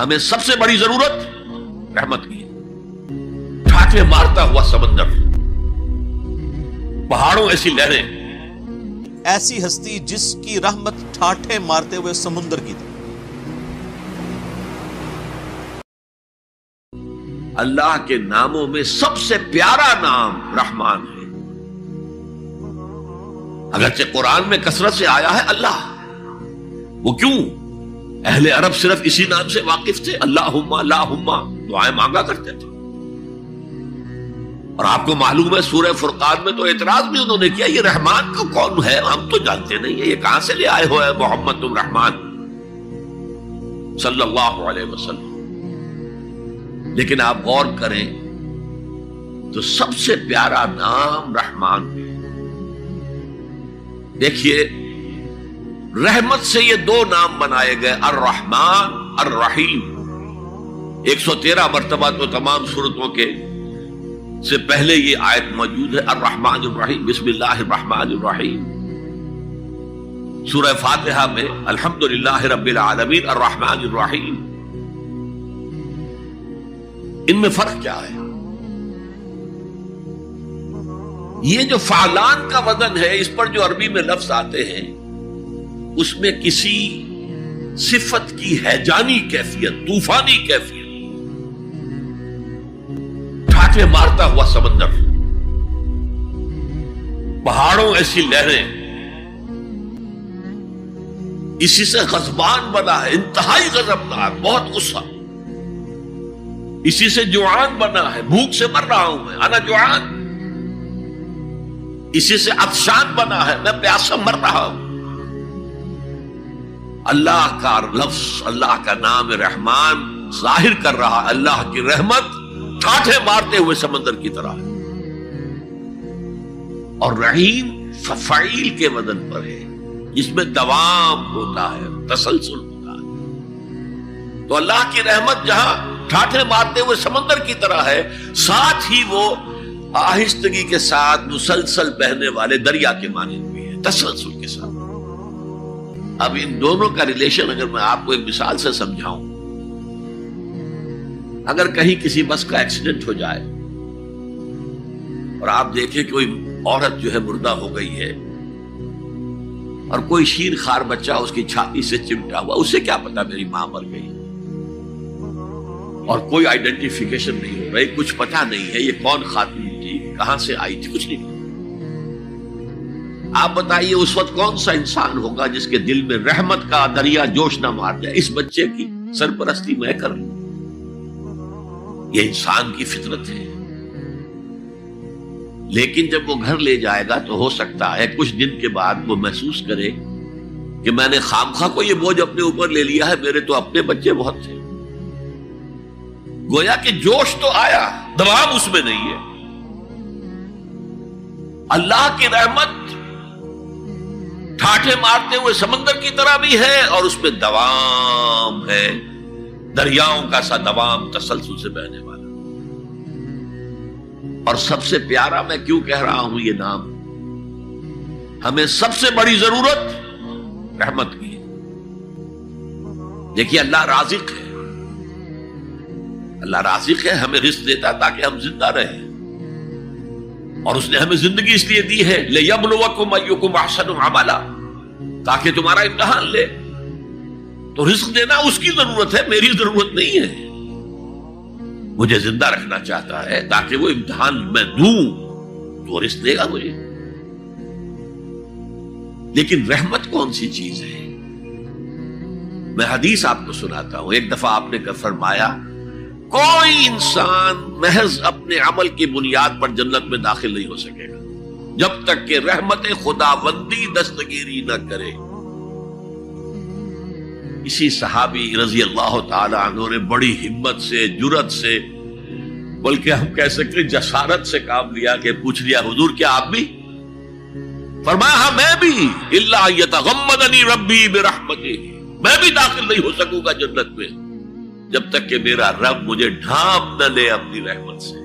ہمیں سب سے بڑی ضرورت رحمت کی ہے۔ ٹھاٹھے مارتا ہوا سمندر، پہاڑوں ایسی لہریں، ایسی ہستی جس کی رحمت ٹھاٹھے مارتے ہوئے سمندر کی طرح۔ اللہ کے ناموں میں سب سے پیارا نام رحمان ہے، اگرچہ قرآن میں کثرت سے آیا ہے اللہ۔ وہ کیوں؟ اہل عرب صرف اسی نام سے واقف تھے، اللہم اللہم دعائیں مانگا کرتے تھے۔ اور آپ کو معلوم ہے سورہ فرقان میں تو اعتراض بھی انہوں نے کیا، یہ رحمان کو کون ہے؟ ہم تو جانتے نہیں ہیں، یہ کہاں سے لے آئے ہوئے محمد تم رحمان صلی اللہ علیہ وسلم۔ لیکن آپ غور کریں تو سب سے پیارا نام رحمان ہے۔ دیکھیے رحمت سے یہ دو نام بنائے گئے، الرحمن الرحیم۔ 113 مرتبہ تو تمام سورتوں کے سے پہلے یہ آیت موجود ہے، الرحمن الرحیم، بسم اللہ الرحمن الرحیم۔ سورہ فاتحہ میں الحمدللہ رب العالمین الرحمن الرحیم۔ ان میں فرق کیا ہے؟ یہ جو فعلان کا وزن ہے، اس پر جو عربی میں لفظ آتے ہیں، اس میں کسی صفت کی ہیجانی کیفیت، طوفانی کیفیت، ٹھاٹھے مارتا ہوا سمندر، پہاڑوں ایسی لہریں، اسی سے غضبان بنا ہے، انتہائی غضبناک، بہت غصہ، اسی سے جوعان بنا ہے، بھوک سے مر رہا ہوں میں، انا جوعان، اسی سے عطشان بنا ہے، میں پیاسا مر رہا ہوں۔ اللہ کا لفظ، اللہ کا نام رحمان ظاہر کر رہا، اللہ کی رحمت ٹھاٹھے مارتے ہوئے سمندر کی طرح ہے۔ اور رحیم فعیل کے وزن پر ہے، جس میں دوام ہوتا ہے، تسلسل ہوتا ہے۔ تو اللہ کی رحمت جہاں ٹھاٹھے مارتے ہوئے سمندر کی طرح ہے، ساتھ ہی وہ آہستگی کے ساتھ مسلسل بہنے والے دریا کے مانند بھی ہے، تسلسل کے ساتھ۔ اب ان دونوں کا ریلیشن اگر میں آپ کو ایک مثال سے سمجھاؤں، اگر کہیں کسی بس کا ایکسیڈنٹ ہو جائے اور آپ دیکھیں کہ کوئی عورت جو ہے مردہ ہو گئی ہے اور کوئی شیر خار بچہ اس کی چھاتی سے چمٹا ہوا، اسے کیا پتا میری ماں مر گئی، اور کوئی آئیڈینٹیفیکیشن نہیں ہو رہی، کچھ پتا نہیں ہے یہ کون خاتون تھی، کہاں سے آئی تھی، کچھ نہیں۔ آپ بتائیے اس وقت کون سا انسان ہوگا جس کے دل میں رحمت کا دریا جوش نہ مار جائے، اس بچے کی سرپرستی میں کر لوں۔ یہ انسان کی فطرت ہے۔ لیکن جب وہ گھر لے جائے گا تو ہو سکتا ہے کچھ دن کے بعد وہ محسوس کرے کہ میں نے خامخواہ کو یہ بوجھ اپنے اوپر لے لیا ہے، میرے تو اپنے بچے بہت تھے۔ گویا کہ جوش تو آیا، دوام اس میں نہیں ہے۔ اللہ کی رحمت ٹھاٹھے مارتے ہوئے سمندر کی طرح بھی ہے، اور اس میں دوام ہے، دریاؤں کا سا دوام، تسلسل سے بہنے والا۔ اور سب سے پیارا میں کیوں کہہ رہا ہوں یہ نام؟ ہمیں سب سے بڑی ضرورت رحمت کی ہے۔ دیکھیے اللہ رازق ہے، اللہ رازق ہے، ہمیں رزق دیتا تاکہ ہم زندہ رہیں، اور اس نے ہمیں زندگی اس لیے دی ہے لِيَبْلُوَكُمْ أَيُّكُمْ أَحْسَنُ عَمَلًا، تاکہ تمہارا امتحان لے۔ تو رزق دینا اس کی ضرورت ہے، میری ضرورت نہیں ہے۔ مجھے زندہ رکھنا چاہتا ہے تاکہ وہ امتحان میں دوں تو رزق دے گا مجھے۔ لیکن رحمت کون سی چیز ہے؟ میں حدیث آپ کو سناتا ہوں۔ ایک دفعہ آپ نے فرمایا کوئی انسان محض اپنے عمل کی بنیاد پر جنت میں داخل نہیں ہو سکے گا جب تک کہ رحمت خداوندی دستگیری نہ کرے۔ اسی صحابی رضی اللہ تعالی عنہ نے بڑی ہمت سے، جرأت سے، بلکہ ہم کہہ سکتے جسارت سے کام لیا کہ پوچھ لیا حضور کیا آپ بھی؟ فرمایا ہاں میں بھی، الا یتغمدنی ربی برحمتہ، میں بھی داخل نہیں ہو سکوں گا جنت میں جب تک کہ میرا رب مجھے ڈھانپ نہ لے اپنی رحمت سے۔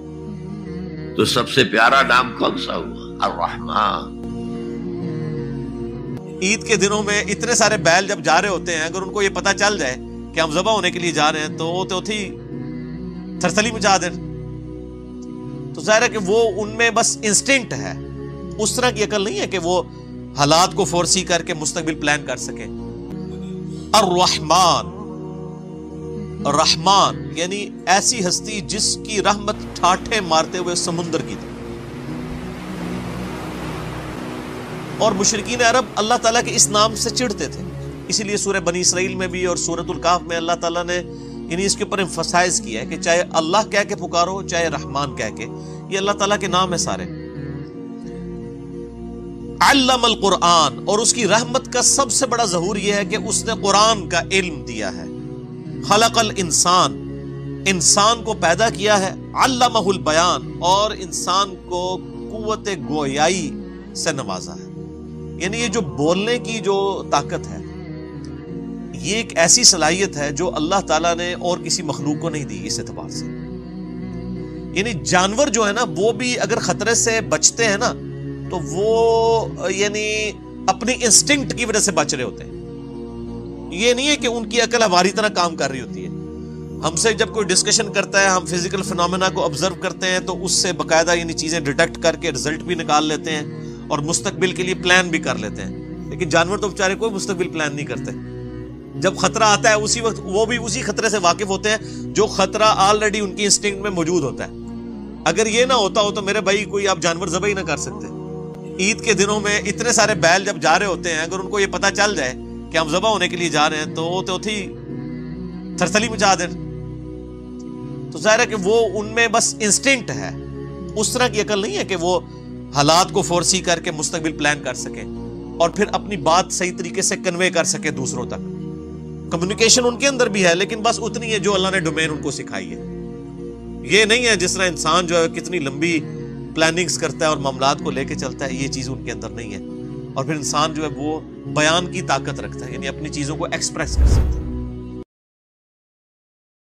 تو سب سے پیارا نام کون سا ہوا؟ الرحمن۔ عید کے دنوں میں اتنے سارے بیل جب جا رہے ہوتے ہیں، اگر ان کو یہ پتا چل جائے کہ ہم ذبح ہونے کے لیے جا رہے ہیں تو وہ تو تھی تھرتھلی مچا دیں. تو ظاہر ہے کہ وہ ان میں بس انسٹنکٹ ہے، اس طرح کی عقل نہیں ہے کہ وہ حالات کو فورسی کر کے مستقبل پلان کر سکے. الرحمن، رحمان یعنی ایسی ہستی جس کی رحمت ٹھاٹھے مارتے ہوئے سمندر کی تھی. اور مشرکین عرب اللہ تعالیٰ کے اس نام سے چڑھتے تھے، اسی لیے سورہ بنی اسرائیل میں بھی اور سورۃ الکہف میں اللہ تعالیٰ نے یعنی اس کے اوپر ایمفسائز کیا ہے کہ چاہے اللہ کہہ کے پکارو چاہے رحمان کہہ کے، یہ اللہ تعالیٰ کے نام ہے سارے. علم القرآن، اور اس کی رحمت کا سب سے بڑا ظہور یہ ہے کہ اس نے قرآن کا علم دیا ہے. خلق الانسان، انسان کو پیدا کیا ہے. علمہ البیان، اور انسان کو قوت گویائی سے نوازا ہے. یعنی یہ جو بولنے کی جو طاقت ہے، یہ ایک ایسی صلاحیت ہے جو اللہ تعالیٰ نے اور کسی مخلوق کو نہیں دی. اس اعتبار سے یعنی جانور جو ہے نا، وہ بھی اگر خطرے سے بچتے ہیں نا تو وہ یعنی اپنی انسٹنکٹ کی وجہ سے بچ رہے ہوتے ہیں. یہ نہیں ہے کہ ان کی عقل ہماری طرح کام کر رہی ہوتی ہے. ہم سے جب کوئی ڈسکشن کرتا ہے، ہم فزیکل فنومینا کو آبزرو کرتے ہیں تو اس سے باقاعدہ یعنی چیزیں ڈیٹیکٹ کر کے رزلٹ بھی نکال لیتے ہیں اور مستقبل کے لیے پلان بھی کر لیتے ہیں. لیکن جانور تو بیچارے کوئی مستقبل پلان نہیں کرتے. جب خطرہ آتا ہے اسی وقت وہ بھی اسی خطرے سے واقف ہوتے ہیں جو خطرہ آلریڈی ان کی انسٹنکٹ میں موجود ہوتا ہے. اگر یہ نہ ہوتا ہو تو میرے بھائی کوئی آپ جانور ذبح ہی نہ کر سکتے. عید کے دنوں میں اتنے سارے بیل جب جا رہے ہوتے ہیں، اگر ان کو یہ پتہ چل جائے کہ ہم ذبح ہونے کے لیے جا رہے ہیں تو وہ تو تھی تھرتھلی مچا دیں. تو ظاہر ہے کہ وہ ان میں بس انسٹنکٹ ہے، اس طرح کی عقل نہیں ہے کہ وہ حالات کو فورسی کر کے مستقبل پلان کر سکے اور پھر اپنی بات صحیح طریقے سے کنوے کر سکے دوسروں تک. کمیونیکیشن ان کے اندر بھی ہے لیکن بس اتنی ہے جو اللہ نے ڈومین ان کو سکھائی ہے. یہ نہیں ہے جس طرح انسان جو ہے کتنی لمبی پلاننگز کرتا ہے اور معاملات کو لے کے چلتا ہے، یہ چیز ان کے اندر نہیں ہے. اور پھر انسان جو ہے وہ بیان کی طاقت رکھتا ہے، یعنی اپنی چیزوں کو ایکسپریس کر سکتا ہے.